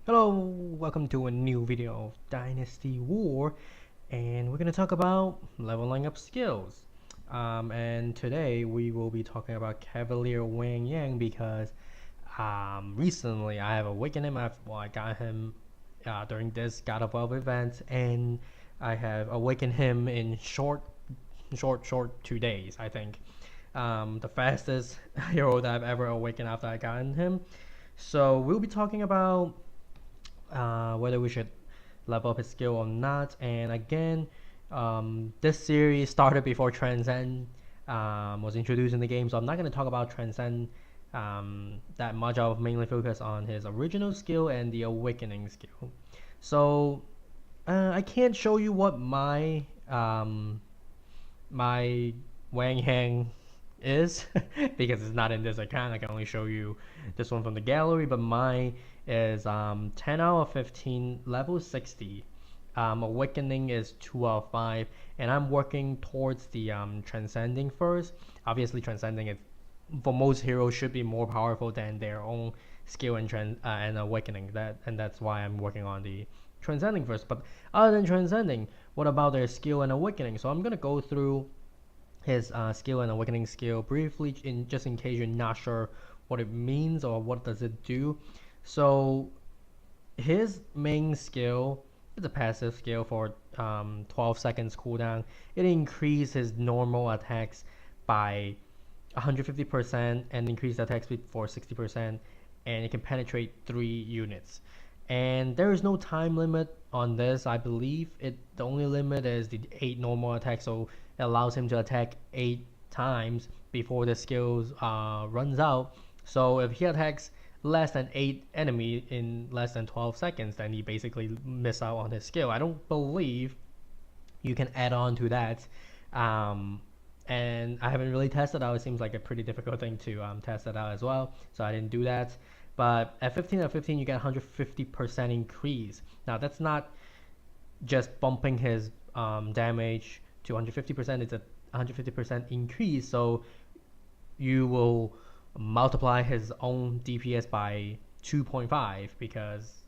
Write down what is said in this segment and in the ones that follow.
Hello, welcome to a new video of Dynasty War, and we're going to talk about leveling up skills. And today we will be talking about Cavalier Wen because recently I have awakened him. I got him during this God of War event, and I have awakened him in short 2 days, I think. The fastest hero that I've ever awakened after I got him. So we'll be talking about whether we should level up his skill or not. And again, this series started before Transcend was introduced in the game, so I'm not going to talk about Transcend that much. I'll mainly focus on his original skill and the Awakening skill. So I can't show you what my Wang Hang is because it's not in this account. I can only show you this one from the gallery, but mine is 10 out of 15, level 60. Awakening is 2 out of 5, and I'm working towards the Transcending first. Obviously, Transcending is, for most heroes, should be more powerful than their own skill and Awakening. That's why I'm working on the Transcending first. But other than Transcending, what about their skill and Awakening? So I'm gonna go through his skill and Awakening skill briefly, just in case you're not sure what it means or what does it do. So his main skill is a passive skill for 12 seconds cooldown. It increases his normal attacks by 150% and increase attack speed for 60%, and it can penetrate 3 units. And there is no time limit on this. I believe the only limit is the 8 normal attacks, so it allows him to attack 8 times before the skills runs out. So if he attacks less than 8 enemy in less than 12 seconds, then he basically miss out on his skill. I don't believe you can add on to that. And I haven't really tested out. It seems like a pretty difficult thing to test it out as well, so I didn't do that. But at 15 out of 15, you get 150% increase. Now that's not just bumping his damage to 150%. It's a 150% increase, so you will multiply his own DPS by 2.5 because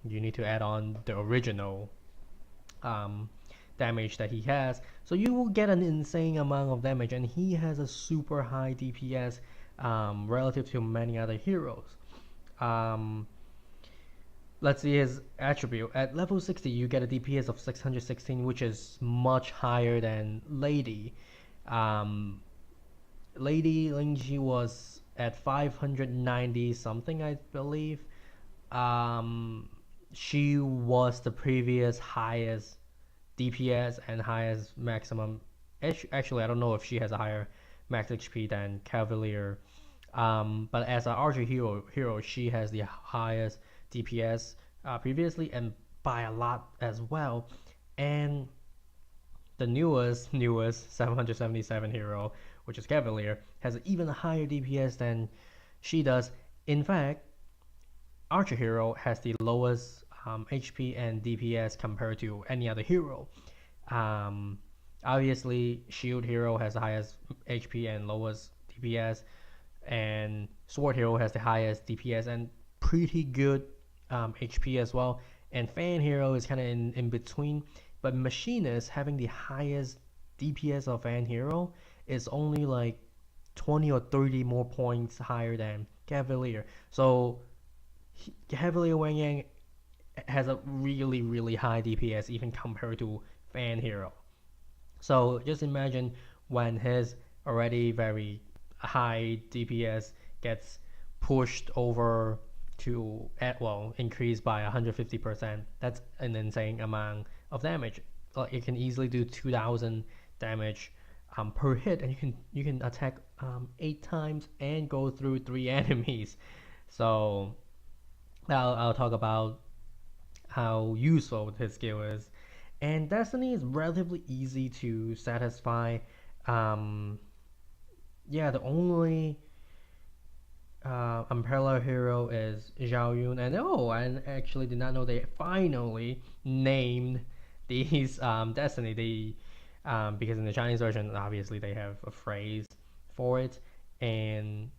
you need to add on the original damage that he has. So you will get an insane amount of damage, and he has a super high DPS relative to many other heroes. Um, let's see his attribute. At level 60, you get a DPS of 616, which is much higher than Lady. Um, Lady Lingji was at 590 something, I believe. Um, she was the previous highest DPS and highest maximum. Actually, I don't know if she has a higher max HP than Cavalier. But as an archer hero, she has the highest DPS previously, and by a lot as well. And the newest 777 hero, which is Cavalier, has an even higher DPS than she does. In fact, Archer hero has the lowest HP and DPS compared to any other hero. Um, Obviously, Shield hero has the highest HP and lowest DPS, and Sword hero has the highest DPS and pretty good HP as well. And Fan hero is kind of in between, but Machinist, having the highest DPS of Fan hero, is only like 20 or 30 more points higher than Cavalier. So Cavalier Wang Yang has a really high DPS even compared to Fan hero. So just imagine when his already very high DPS gets pushed over to increase by 150%. That's an insane amount of damage. It can easily do 2,000 damage per hit, and you can attack 8 times and go through 3 enemies. So I'll talk about how useful his skill is. And Destiny is relatively easy to satisfy. Um, yeah, the only umbrella hero is Zhao Yun, and I actually did not know they finally named these Destiny. Because in the Chinese version, obviously they have a phrase for it, and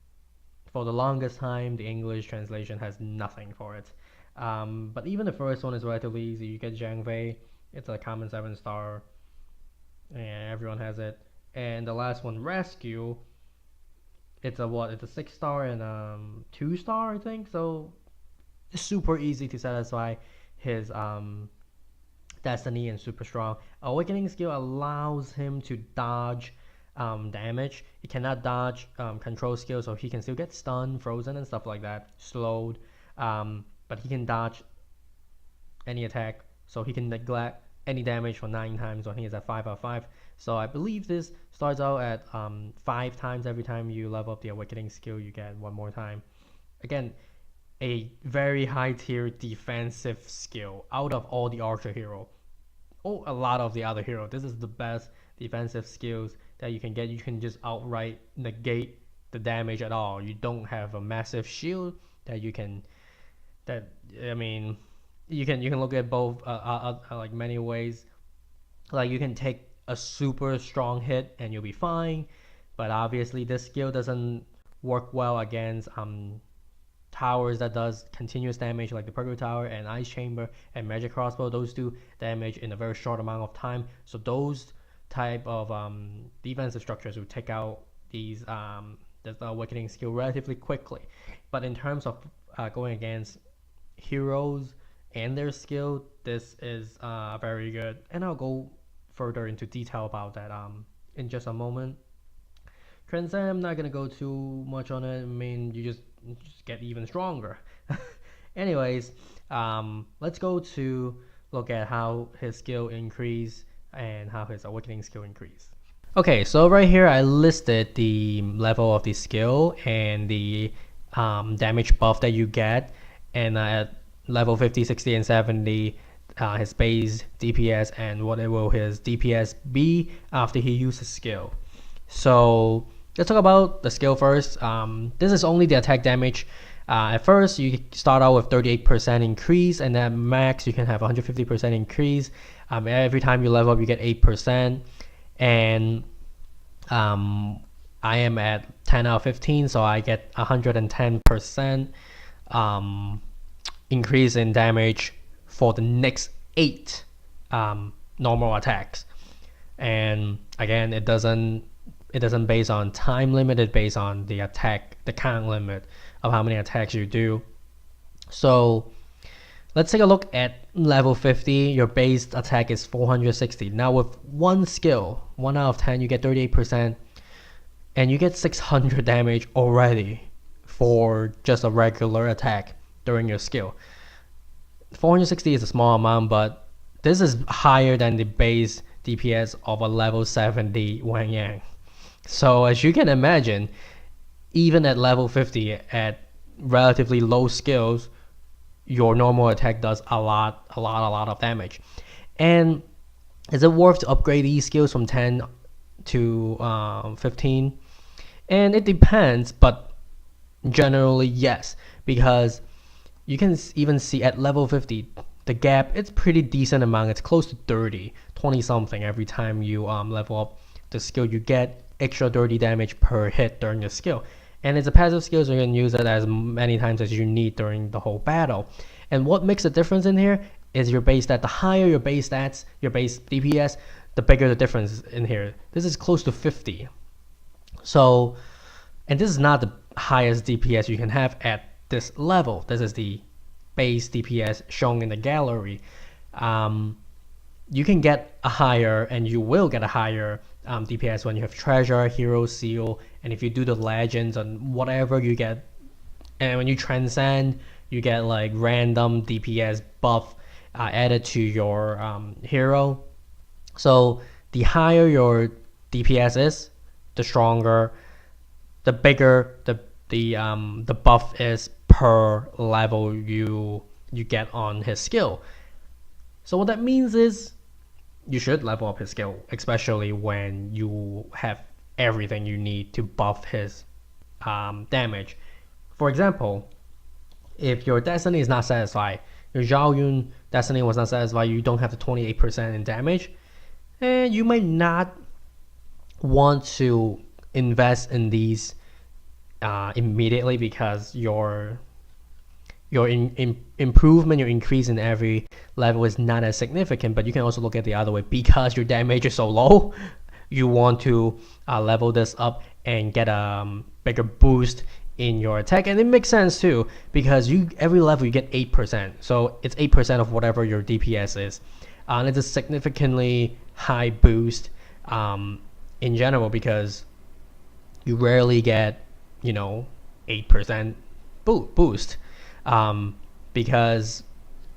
for the longest time, the English translation has nothing for it. But even the first one is relatively easy. You get Zhang Wei, it's a common 7-star, and everyone has it. And the last one, Rescue, it's a what? It's a 6-star and 2-star, I think. So it's super easy to satisfy his Destiny and super strong. Awakening skill allows him to dodge damage. He cannot dodge control skill, so he can still get stunned, frozen, and stuff like that, slowed. But he can dodge any attack, so he can neglect any damage for 9 times when he is at 5 out of 5. So I believe this starts out at 5 times every time you level up the Awakening skill, you get 1 more time. Again, a very high tier defensive skill out of all the Archer hero. Oh, a lot of the other hero. This is the best defensive skills that you can get. You can just outright negate the damage at all. You don't have a massive shield that you can. That I mean, you can look at both like many ways. Like you can take a super strong hit and you'll be fine, but obviously this skill doesn't work well against towers that does continuous damage, like the Purple Tower and Ice Chamber and Magic Crossbow. Those do damage in a very short amount of time, so those type of defensive structures will take out these the Awakening skill relatively quickly. But in terms of going against heroes and their skill, this is very good, and I'll go further into detail about that in just a moment. Transcend, I'm not gonna go too much on it. I mean, you just get even stronger. Anyways, let's go to look at how his skill increase and how his Awakening skill increase. Okay, so right here I listed the level of the skill and the damage buff that you get, and at level 50, 60, and 70, his base DPS and what will his DPS be after he uses skill. So let's talk about the skill first. This is only the attack damage. At first, you start out with 38% increase, and then max you can have 150% increase. Every time you level up, you get 8%. And I am at 10 out of 15, so I get 110% increase in damage for the next 8 normal attacks. And again, it doesn't base on time limit, it's based on the count limit of how many attacks you do. So let's take a look at level 50. Your base attack is 460. Now with one skill, 1 out of 10, you get 38%, and you get 600 damage already for just a regular attack during your skill. 460 is a small amount, but this is higher than the base DPS of a level 70 Wang Yang. So as you can imagine, even at level 50, at relatively low skills, your normal attack does a lot of damage. And is it worth to upgrade these skills from 10 to 15? And it depends, but generally yes, because you can even see at level 50, the gap, it's pretty decent amount. It's close to 20 something every time you level up the skill. You get extra 30 damage per hit during the skill, and it's a passive skill, so you can use it as many times as you need during the whole battle. And what makes a difference in here is your base stat. The higher your base stats, your base DPS, the bigger the difference in here. This is close to 50. So, and this is not the highest DPS you can have at this level. This is the base DPS shown in the gallery. You can get a higher, and you will get a higher DPS when you have treasure, hero, seal, and if you do the legends and whatever you get. And when you transcend, you get like random DPS buff added to your hero. So the higher your DPS is, the stronger, the bigger the buff is per level you get on his skill. So what that means is you should level up his skill, especially when you have everything you need to buff his damage. For example, if your Destiny is not satisfied, your Zhao Yun Destiny was not satisfied, you don't have the 28% in damage, and you might not want to invest in these immediately, because your your improvement, your increase in every level is not as significant. But you can also look at the other way, because your damage is so low, you want to level this up and get a bigger boost in your attack. And it makes sense too, because every level you get 8%, so it's 8% of whatever your DPS is, and it's a significantly high boost in general, because you rarely get 8% boost, because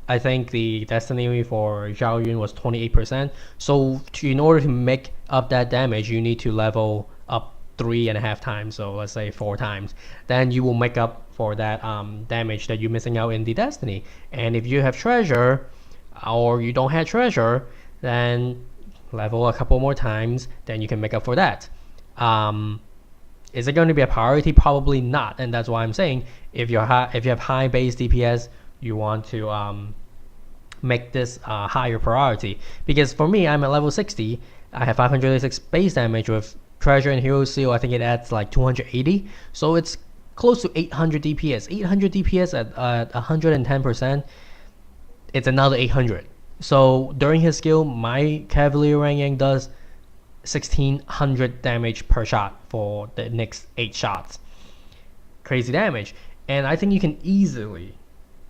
I think the Destiny for Zhao Yun was 28%. So in order to make up that damage, you need to level up 3.5 times. So let's say 4 times. Then you will make up for that damage that you're missing out in the Destiny. And if you have treasure, or you don't have treasure, then level a couple more times. Then you can make up for that. Is it going to be a priority? Probably not. And that's why I'm saying, if you have high base DPS, you want to make this higher priority. Because for me, I'm at level 60. I have 586 base damage with treasure and hero seal. I think it adds like 280. So it's close to 800 DPS. 800 DPS at 110%. It's another 800. So during his skill, my Cavalier Wen does 1600 damage per shot for the next 8 shots. Crazy damage. And I think you can easily,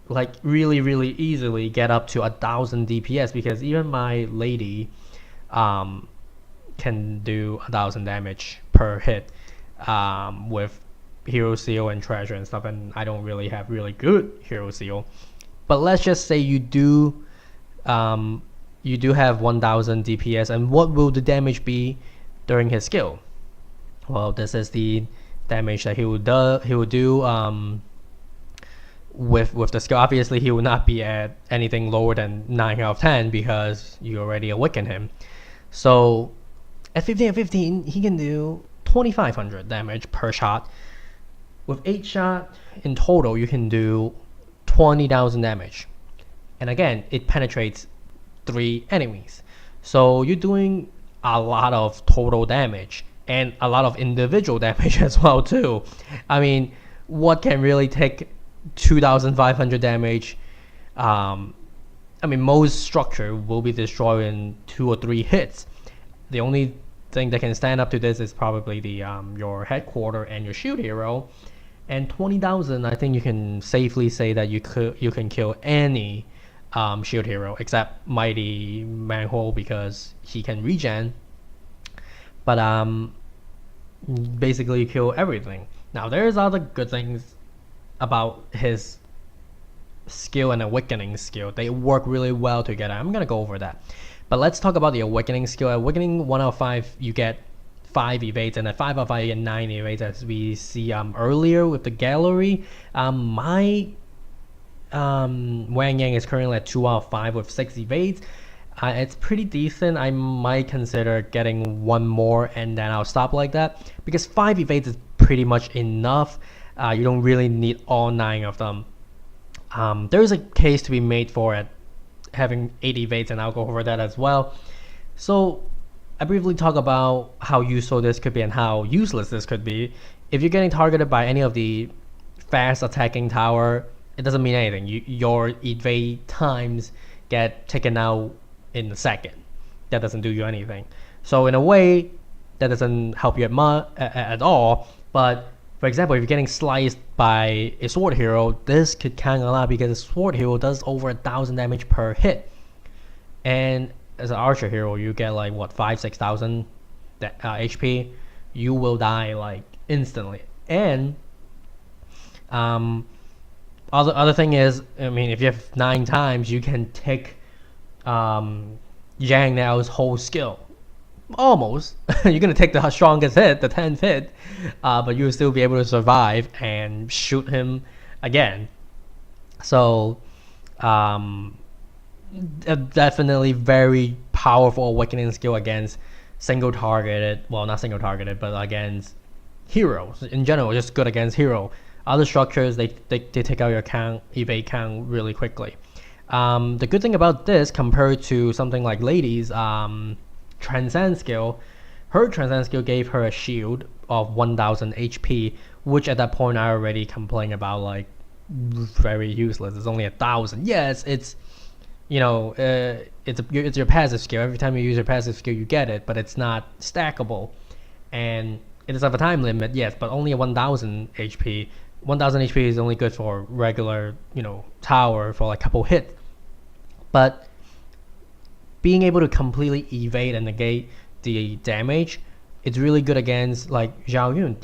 like really easily, get up to 1000 DPS, because even my lady can do 1000 damage per hit with hero seal and treasure and stuff. And I don't really have really good hero seal, but let's just say you do have 1000 DPS. And what will the damage be during his skill? Well, this is the damage that he will do with the skill. Obviously, he will not be at anything lower than 9 out of 10, because you already awaken him. So at 15 and 15, he can do 2500 damage per shot. With 8 shots in total, you can do 20,000 damage. And again, it penetrates 3 enemies. So you're doing a lot of total damage, and a lot of individual damage as well too. I mean, what can really take 2500 damage? I mean, most structure will be destroyed in 2 or 3 hits. The only thing that can stand up to this is probably the your headquarter and your shield hero. And 20,000, I think you can safely say that you can kill any shield hero except Mighty Manhole, because he can regen. But basically you kill everything. Now there's other good things about his skill and awakening skill. They work really well together. I'm gonna go over that. But let's talk about the awakening skill. Awakening 1 out of 5, you get 5 evades, and at 5 out of 5 you get 9 evades, as we see earlier with the gallery. My Wang Yang is currently at 2 out of 5 with 6 evades. It's pretty decent. I might consider getting 1 more, and then I'll stop like that, because 5 evades is pretty much enough. You don't really need all 9 of them. There is a case to be made for it having 8 evades, and I'll go over that as well. So I briefly talk about how useful this could be and how useless this could be. If you're getting targeted by any of the fast attacking tower, it doesn't mean anything. Your evade times get taken out in a second. That doesn't do you anything. So in a way, that doesn't help you at all. But for example, if you're getting sliced by a sword hero, this could count a lot, because a sword hero does over 1000 damage per hit. And as an archer hero, you get like what, 5,000-6,000 HP. You will die like instantly. And other thing is, I mean, if you have 9 times, you can take Yang Nao's whole skill. Almost. You're gonna take the strongest hit, the 10th hit, but you'll still be able to survive and shoot him again. So definitely very powerful awakening skill against single targeted, well, not single targeted, but against heroes in general. Just good against hero. Other structures, they take out your evade count really quickly. The good thing about this, compared to something like Lady's Transcend skill, her Transcend skill gave her a shield of 1000 HP, which at that point I already complained about, like very useless. It's only 1,000. Yes, it's you know, it's your passive skill. Every time you use your passive skill, you get it, but it's not stackable, and it does have a time limit. Yes, but only a 1,000 HP. 1,000 HP is only good for regular, tower for like a couple hits. But being able to completely evade and negate the damage, it's really good against like Zhao Yun.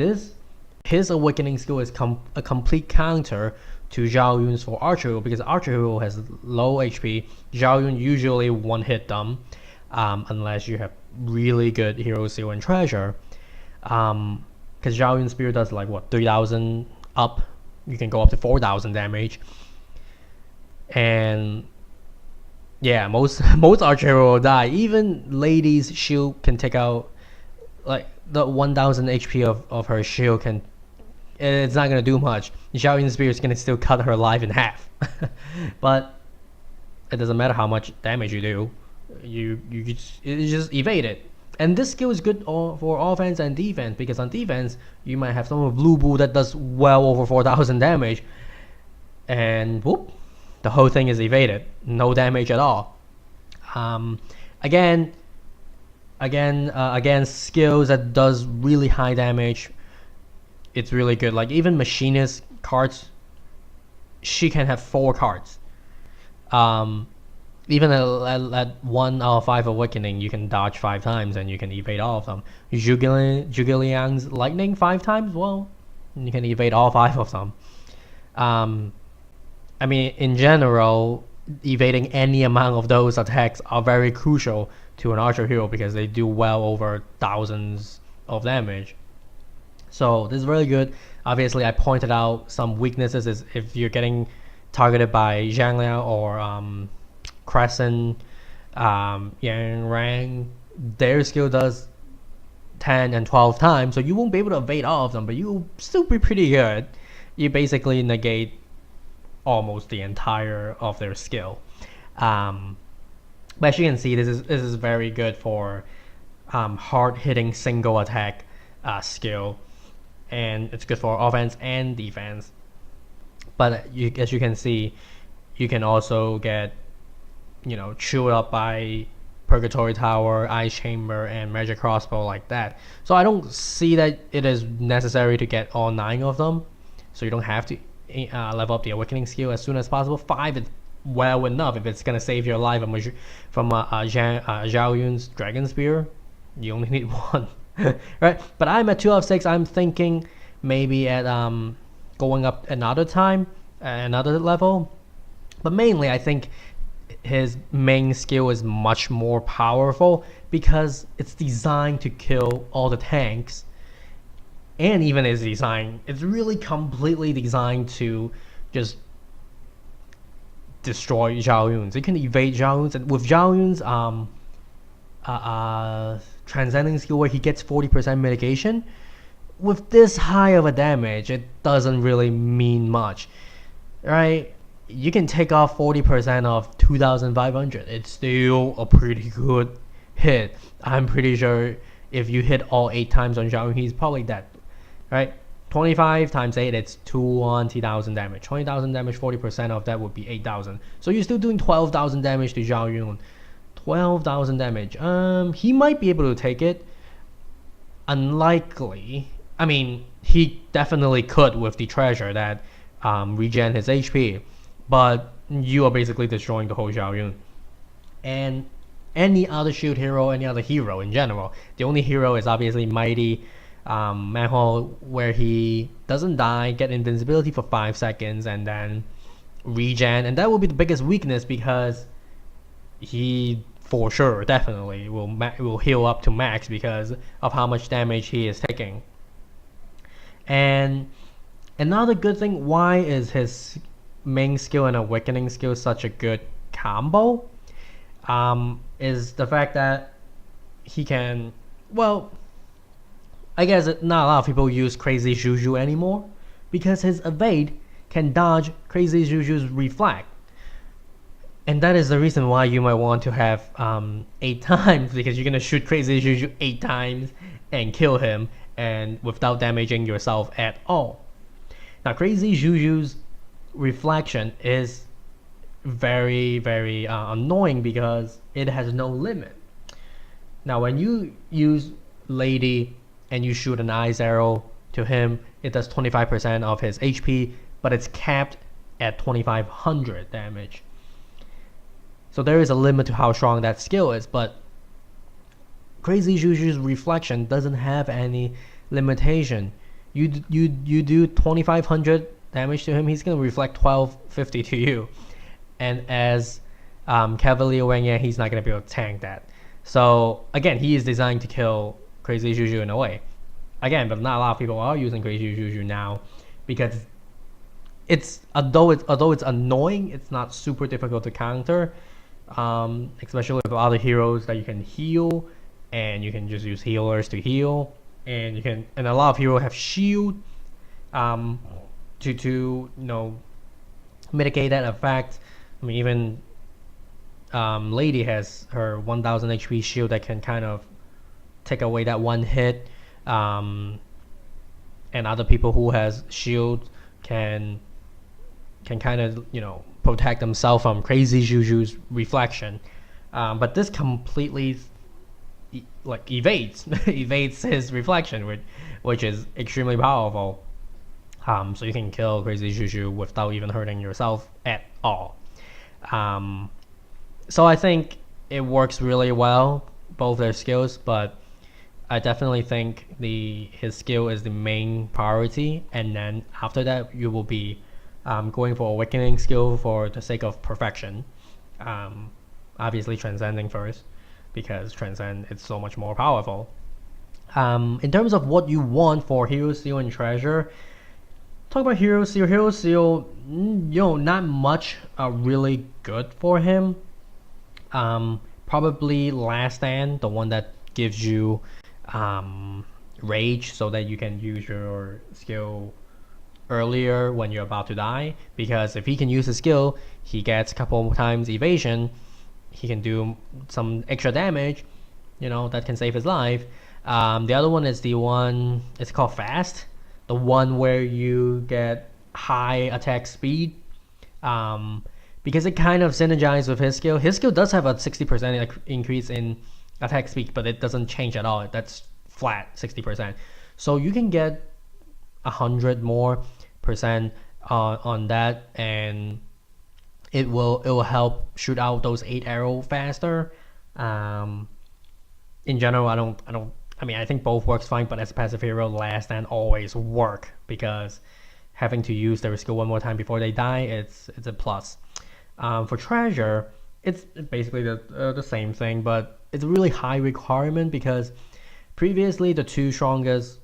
His awakening skill is a complete counter to Zhao Yun's for Archer Hero, because Archer Hero has low HP. Zhao Yun usually one hit them, unless you have really good Hero Seal and Treasure. Because Zhao Yun's spear does like what, 3,000 up. You can go up to 4,000 damage. And yeah, most Archer Hero will die. Even Lady's shield can take out like the 1,000 HP of her shield can. It's not gonna do much. Zhao Yun's spear is gonna still cut her life in half. But it doesn't matter how much damage you do. You just evade it. And this skill is good for offense and defense, because on defense you might have someone with Blue Bull that does well over 4,000 damage, and whoop, the whole thing is evaded. No damage at all. Again, against skills that does really high damage, it's really good. Like even Machinist cards, she can have 4 cards. Even at 1 out of 5 awakening, you can dodge 5 times and you can evade all of them. Zhuge Liang's lightning 5 times, well, you can evade all 5 of them. I mean, in general, evading any amount of those attacks are very crucial to an Archer Hero, because they do well over thousands of damage. So this is really good. Obviously, I pointed out some weaknesses. Is if you're getting targeted by Zhang Liao or Crescent, Yang Rang, their skill does 10 and 12 times, so you won't be able to evade all of them, but you'll still be pretty good. You basically negate almost the entire of their skill. But as you can see, this is very good for hard-hitting single attack skill, and it's good for offense and defense. But as you can see, you can also get chewed up by Purgatory Tower, Ice Chamber, and Magic Crossbow like that. So I don't see that it is necessary to get all 9 of them. So you don't have to level up the Awakening skill as soon as possible. 5 is well enough if it's gonna save your life from Zhao Yun's Dragon Spear. You only need 1, right? But I'm at 2 out of 6. I'm thinking maybe at going up another time, another level. But mainly, I think his main skill is much more powerful because it's designed to kill all the tanks, and even it's really completely designed to just destroy Zhao Yun's. It can evade Zhao Yun's, and with Zhao Yun's transcending skill where he gets 40% mitigation, with this high of a damage, it doesn't really mean much, right? You can take off 40% of 2,500. It's still a pretty good hit. I'm pretty sure if you hit all 8 times on Zhao Yun, he's probably dead, right? 25 times 8, it's 20,000 damage. 20,000 damage, 40% of that would be 8,000. So you're still doing 12,000 damage to Zhao Yun. 12,000 damage. He might be able to take it. Unlikely. I mean, he definitely could with the treasure that regen his HP. But you are basically destroying the whole Zhao Yun. And any other shield hero, any other hero in general. The only hero is obviously Mighty Manhole, where he doesn't die, get invincibility for 5 seconds, and then regen. And that will be the biggest weakness, because he for sure definitely will heal up to max because of how much damage he is taking. And another good thing, why is his main skill and awakening skill such a good combo, is the fact that he can, well, I guess not a lot of people use Crazy Juju anymore, because his evade can dodge Crazy Juju's reflect. And that is the reason why you might want to have 8 times, because you're gonna shoot Crazy Juju 8 times and kill him, and without damaging yourself at all. Now Crazy Juju's reflection is very annoying because it has no limit. Now when you use Lady and you shoot an ice arrow to him, it does 25% of his HP, but it's capped at 2500 damage. So there is a limit to how strong that skill is, but Crazy Juju's reflection doesn't have any limitation. You do 2500 damage to him, he's gonna reflect 1250 to you. And as Cavalier Wen, he's not gonna be able to tank that. So again, he is designed to kill Crazy Juju in a way. Again, but not a lot of people are using Crazy Juju now because although it's annoying, it's not super difficult to counter. Especially with other heroes that you can heal, and you can just use healers to heal, and a lot of heroes have shield to mitigate that effect. I mean, even Lady has her 1000 HP shield that can kind of take away that one hit, and other people who has shield can kind of protect themselves from Crazy Juju's reflection. But this completely evades his reflection, which is extremely powerful. So you can kill Crazy Juju without even hurting yourself at all. So I think it works really well, both their skills, but I definitely think his skill is the main priority, and then after that you will be going for Awakening skill for the sake of perfection. Obviously Transcending first, because Transcend is so much more powerful. In terms of what you want for Hero Seal and Treasure, talk about Hero Seal. Hero Seal, not much really good for him. Probably Last Stand, the one that gives you Rage so that you can use your skill earlier when you're about to die, because if he can use his skill, he gets a couple times evasion, he can do some extra damage, that can save his life. The other one is the one, it's called Fast, the one where you get high attack speed, because it kind of synergizes with his skill. His skill does have a 60% increase in attack speed, but it doesn't change at all. That's flat 60%. So you can get 100 more percent on that, and it will help shoot out those 8 arrows faster. In general, I think both works fine, but as a passive hero, Last Stand always work, because having to use their skill one more time before they die, it's a plus. For Treasure, it's basically the same thing, but it's a really high requirement, because previously the two strongest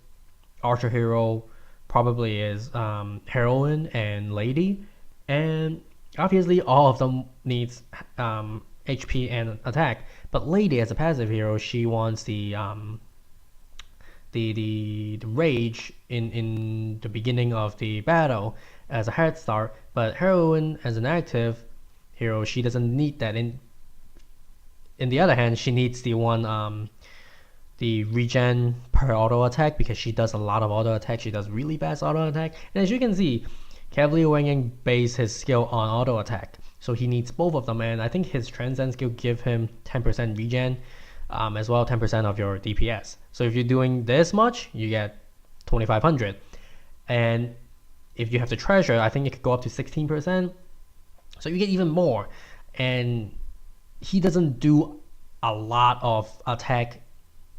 archer hero probably is Heroine and Lady, and obviously all of them needs HP and attack, but Lady as a passive hero, she wants the rage in the beginning of the battle as a head start, but Heroine as an active hero, she doesn't need that. In the other hand, she needs the one the regen per auto attack, because she does a lot of auto attack. She does really fast auto attack, and as you can see, Cavalier Wen base his skill on auto attack, so he needs both of them. And I think his Transcend skill give him 10% regen, as well 10% of your DPS. So if you're doing this much, you get 2500, and if you have the Treasure, I think it could go up to 16%, so you get even more. And he doesn't do a lot of attack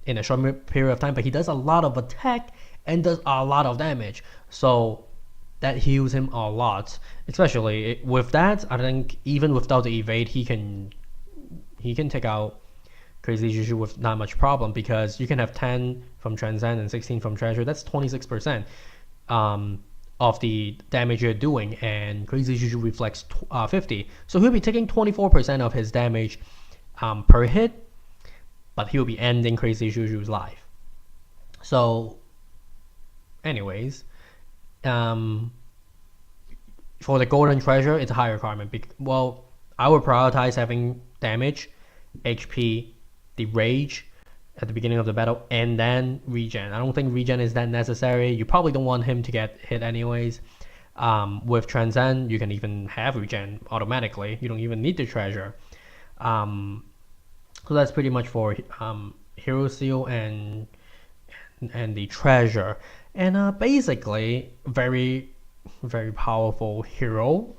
in a short period of time, but he does a lot of attack and does a lot of damage, so that heals him a lot. Especially with that, I think even without the evade, he can take out Crazy Juju with not much problem, because you can have 10 from Transcend and 16 from Treasure. That's 26% of the damage you're doing, and Crazy Juju reflects 50, so he'll be taking 24% of his damage per hit, but he'll be ending Crazy Juju's life. So anyways, for the Golden Treasure, it's a high requirement. Well, I would prioritize having damage, HP, the rage at the beginning of the battle, and then regen. I don't think regen is that necessary. You probably don't want him to get hit anyways. With Transcend, you can even have regen automatically. You don't even need the treasure. So that's pretty much for Hero Seal and the treasure. And basically, very powerful hero.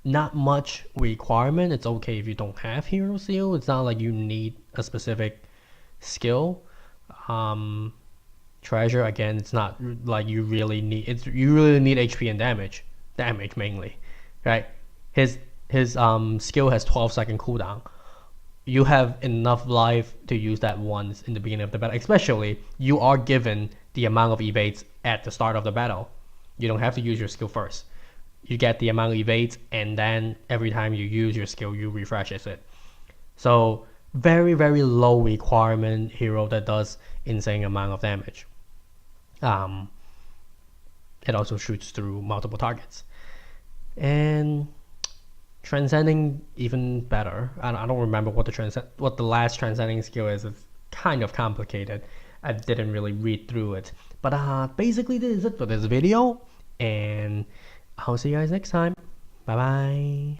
Not much requirement. It's okay if you don't have Hero Seal. It's not like you need a specific skill. Treasure, again, it's not like you really need it. You really need HP and damage mainly, right? His skill has 12-second cooldown. You have enough life to use that once in the beginning of the battle. Especially, you are given the amount of evades at the start of the battle. You don't have to use your skill first. You get the amount of evades, and then every time you use your skill, you refreshes it. So very low requirement hero that does insane amount of damage. It also shoots through multiple targets, and transcending even better. I don't remember what the last transcending skill is. It's kind of complicated. I didn't really read through it, but basically this is it for this video, and I'll see you guys next time. Bye bye.